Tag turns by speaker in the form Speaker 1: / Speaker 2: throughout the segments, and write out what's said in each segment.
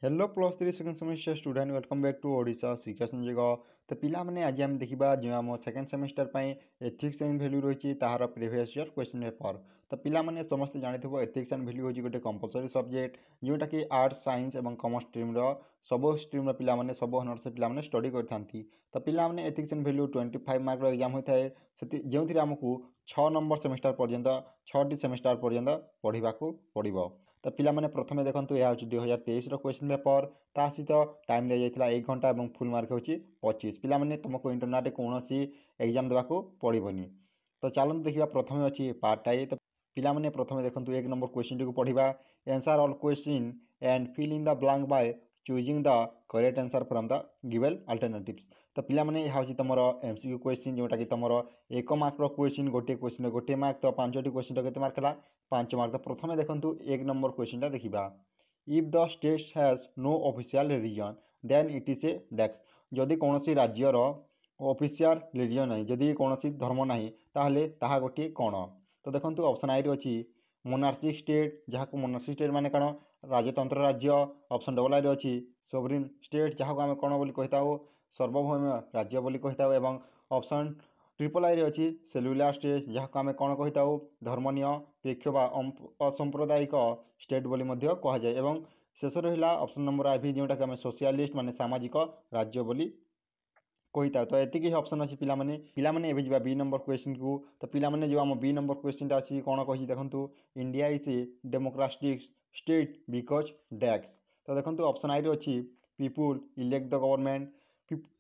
Speaker 1: Hello plus three second semester student welcome back to Odisha Shiksha Sanjog. तो पिला माने आज आम देखा जो आम second semester ethics and value रही तार प्रीवियस ईयर क्वेश्चन पेपर। तो पिला माने समस्त जानिथिबो एथिक्स एंड वैल्यू होची गोटे कंपलसरी सब्जेक्ट जोटा कि आर्ट्स साइंस और कॉमर्स स्ट्रीम सब स्ट्रीम पिला माने सब ऑनर्स पिला माने स्टडी करथांती। तो पिला माने ethics and value 25 mark exam होता है जो आमको 6 नंबर सेमेस्टर पर्यंत 6टी सेमेस्टर पर्यंत पढ़ा पड़ो। तो पिला माने प्रथमे देखंतु यह होची 2023 क्वेश्चन पेपर ता सहित टाइम दिया जाइथिला 1 घंटा और फुल मार्क होची 25। पिला माने तुमको इंटरनेट कौन एग्जाम देवाको पड़ोनी। तो चलते देखा प्रथमे अच्छी पार्ट टाई। तो पिला माने प्रथमे देखंतु 1 नंबर क्वेश्चन टी को पढ़िबा। Answer all question and fill in the blank by choosing the correct answer from the given alternatives. तो पिला माने यह होची तुमरो एमसीक्यू क्वेश्चन जोटा कि तुमरो 1 मार्क रो क्वेश्चन गोटे मार्क। तो 5टी क्वेश्चन केते मार्क हला 5 मार्क। तो प्रथमे देखंतु 1 नंबर क्वेश्चन टा देखिबा। If the state has no official religion then it is a dash. जदि कौन राज्यर ऑफिशियल रिलीजन नहीं जदि कौन धर्म नहीं ताहले ताहा गोटे कौन। तो देखंतु ऑप्शन आई रे अछि मोनार्चिक स्टेट जहाँ को मोनार्चिक स्टेट माने कौन राजतंत्र राज्य। ऑप्शन डबल आई रे अछि सोवरिन स्टेट जहाँ को आम कौन बोली कहिता सार्वभौम राज्य बोली कहिता। एवं ऑप्शन ट्रिपल आई रे अछि सेल्युलर स्टेट जहाँ को आम कौन कहिता धर्मनिरपेक्ष बा असंप्रदायिक स्टेट बोली मध्य कह जाए। एवं शेष रहा ऑप्शन नंबर आई जोटा कि आम सोशलिस्ट माने सामाजिक राज्य बोली कहीता। तो एतिक ऑप्शन अच्छी पिलाने एवं जा बी नंबर क्वेश्चन को। तो पिलाने जो आम बी नंबर क्वेश्चन अच्छी कौन कही देखूँ India is a democratic state because dash. तो देखो ऑप्शन आई अच्छी पीपुल इलेक्ट द गवर्नमेंट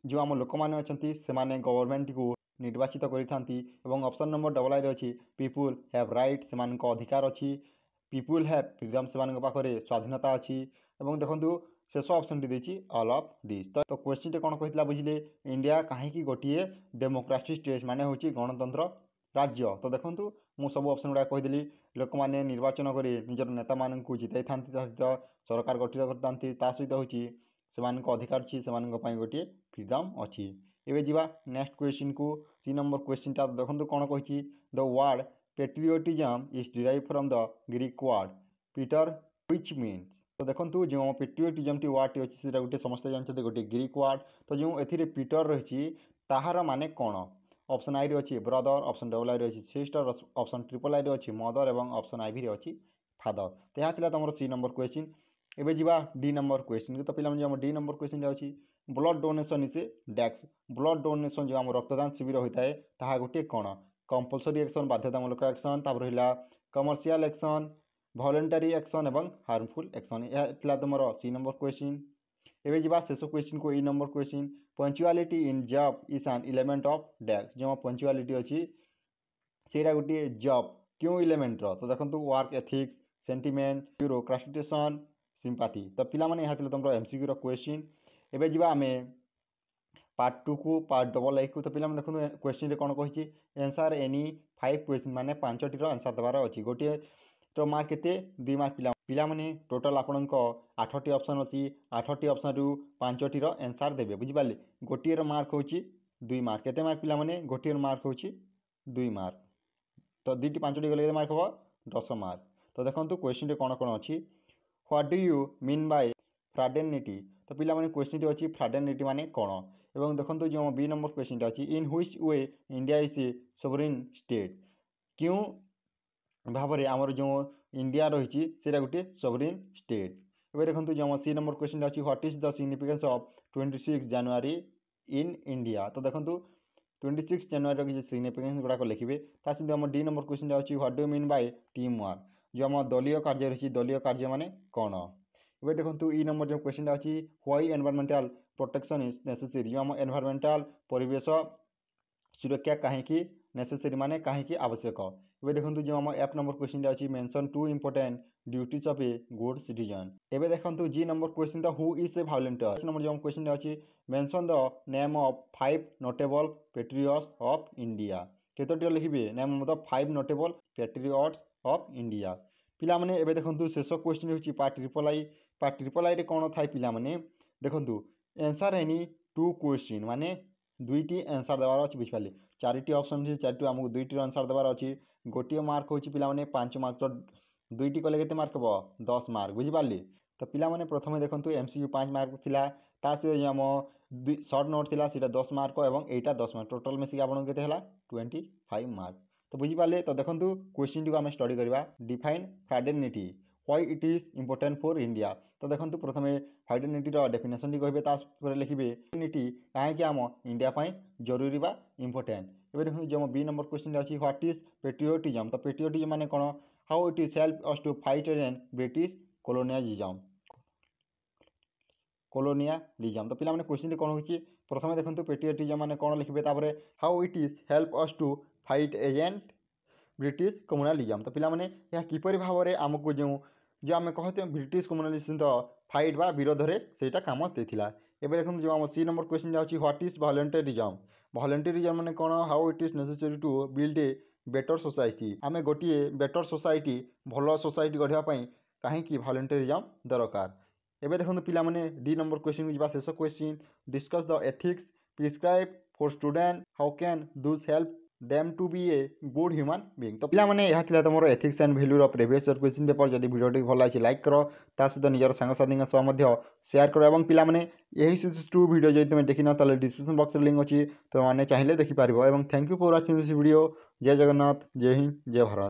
Speaker 1: जो आम लोक मैंने अच्छा से गवर्नमेंट को निर्वाचित करी। ऑप्शन नंबर डबल आई अच्छी पीपुल हैव राइट से अधिकार अच्छी पीपुल हैव फ्रीडम से पाखे स्वाधीनता अच्छी। देखो शेष ऑप्शन टी देछि ऑल ऑफ दिस। तो क्वेश्चन कौन कहता बुझे इंडिया कहीं गोटे डेमोक्रेटिक स्टेट माने हूँ गणतंत्र राज्य। तो देखो मुझे सब ऑप्शन गुड़ा कहीदेली लोक मैंने निर्वाचन कर निजर नेता मान जितई था सहित सरकार गठित करता सहित हूँ अधिकार अच्छी से गोटे फ्रीडम अच्छी। एवं जा नेक्स्ट क्वेश्चन को सी नंबर क्वेश्चन टा देखो कौन कही the word patriotism is derive from the Greek word Peter which means. तो देखो जो पेट्रियोटिज्म टी वर्ड टी अच्छी गोटे समस्ते जानते गोटे ग्रीक वर्ड। तो जो ए पीटर रही ताहार माने कौन। ऑप्शन आई अच्छी ब्रदर ऑप्शन डबल आई अच्छी सिस्टर ऑप्शन ट्रिपल आई अच्छी मदर और ऑप्शन आई अच्छी फादर। तो यह तुम सी नंबर क्वेश्चन। एवं जा डी नंबर क्वेश्चन को। तो पे डी नंबर क्वेश्चन अच्छी ब्लड डोनेशन इज ए डैक्स। ब्लड डोनेशन जो आम रक्तदान शिविर होता है ताहा गोटे कौन कंपलसरी एक्शन बाध्यतामूलक एक्शन रहा कमर्शियल एक्शन वॉलंटरी एक्शन और हार्मफुल एक्शन। यह तुम सी नंबर क्वेश्चन। एवं जा शेष क्वेश्चन को E number question punctuality in job is an element of dash. जो पंचुआलिटी अच्छी सेटा गोटे जॉब क्यों एलिमेंट रो। तो देखो वर्क एथिक्स सेंटिमेंट ब्यूरोक्राटिटेशन सिंपाथी। तो पिलाने यह तुम एमसीक्यू क्वेश्चन। एवं जा आम पार्ट 2 को पार्ट डबल आई को। तो पे देखो क्वेश्चन कौन कही आंसर एनी 5 क्वेश्चन माने 5टी आंसर देवार अच्छी गोटे तो मार्क के 2 मार्क पिलाने टोटाल आपण 8टी ऑप्शन अच्छी 8टी ऑप्शन रु 5टी आंसर देवे बुझिपारे। गोटे मार्क हूँ 2 मार्क केते मार्क पिलाने गोटे मार्क हूँ 2 मार्क। तो 2टी 5टी गले मार्क हम 10 मार्क। तो देखो क्वेश्चन कौन कौन अच्छी what do you mean by fraternity. तो पिलाने क्वेश्चन अच्छी फ्राटर्निटी माने कौन। एवं देखो जो बी नंबर क्वेश्चन अच्छी in which way India is A sovereign state क्यों भाव में आमर जो इंडिया रही गोटे सोवरेन स्टेट। एवं देखो जो सी नंबर क्वेश्चन अच्छी what is the significance of 26 January in India. तो देखो 26 जनवरी किसी सिग्निफिकेंस गुड़ाक लिखे। सहित आम डी नंबर क्वेश्चन अच्छी what do mean by team work जो आम दलीय कार्य रही दलीय कार्य माने कौन। एवं देखो ई नंबर जो क्वेश्चन अच्छी why environmental protection is necessary जो आम एनवायरमेंटल परिवेश सुरक्षा कहीं नेसेसरी माने कहीं आवश्यक। एवं देखो जो आम एफ नंबर क्वेश्चन अच्छी mention 2 important duties of a good citizen. एवं देखो G number question the who is a volunteer number जो क्वेश्चन अच्छी mention the name of 5 notable patriots of India केतोटी लिखे name of the 5 notable patriots of India. पिलाने एवं देखो शेष क्वेश्चन हूँ पार्ट ट्रिपल आई कौन थाए पिलाने देखो आंसर एनी 2 क्वेश्चन माने 2टी आंसर देवार अच्छी बुझिपारे 4टी ऑप्शन अच्छी 4टी आमको 2टी आंसर देवार अच्छी गोटे मार्क हूँ पिलाने 5 मार्क। तो 2टी कले के मार्क हम 10 मार्क बुझिपारे। तो पिलामाने प्रथमे देखंतु एमसीक्यू 5 मार्क थिला ता सहित जो आम सर्ट नोट थिला सीटा 10 मार्क एवं एटा 10 मार्क टोटल मिसिक आपन केते हला 25 मार्क। तो बुझी पाले तो देखंतु क्वेश्चन टी को आम स्टडी करबा define fraternity why it is important for India. तो देखंतु प्रथमे फ्रैटर्निटी रो डेफिनेशन टी कहबे ता पर लिखिबे फ्रैटर्निटी काहे कि आम इंडिया पई जरूरी बा इंपोर्टेंट। एबे देखंतु जो बी नंबर क्वेश्चन अछि व्हाट इज पेट्रियोटिज्म। तो पेट्रियोटिज्म माने कोन how it is help us to fight against British colonialism. तो पिला माने क्वेश्चन कौन होची प्रथमे देखंतु पेट्रियोटिज्म माने कौन लिखबे तापरे how it is help us to fight against British communalism. तो पिला माने या किपरि भाबरे हमकु जो आम कहते ब्रिटिश कम्युनालिज्म तो फाइट बा विरोध रे सेटा काम देथिला। एबे देखंतु जो हम सी नंबर क्वेश्चन जाउची व्हाट इज वॉलंटरिज्म। वॉलंटरिज्म माने कौन how it is necessary to build a better society. आमे गोटिए बेटर सोसाइटी भलो सोसाइटी गढ़िया पई काहे कि वॉलंटरिज्म दरकार। एबे देखंतु पिला माने डी नंबर क्वेश्चन जिबा शेष question discuss the ethics prescribe for student how can those help them to be a good human being. तो पिला माने यहा थिला तमरो एथिक्स एंड वैल्यू रो प्रीवियस ईयर क्वेश्चन पेपर। जदि वीडियो टी भल लागी लाइक करो ता सहित निजर संग साथी सह मध्य शेयर करो एवं पिला माने यही टू वीडियो जदि तुम देखि न ताले डिस्क्रिप्शन बॉक्स रे लिंक अछि तो माने चाहिले देखि पारिबो। एवं thank you for watching this video. जय जगन्नाथ, जय हिंद, जय भारत।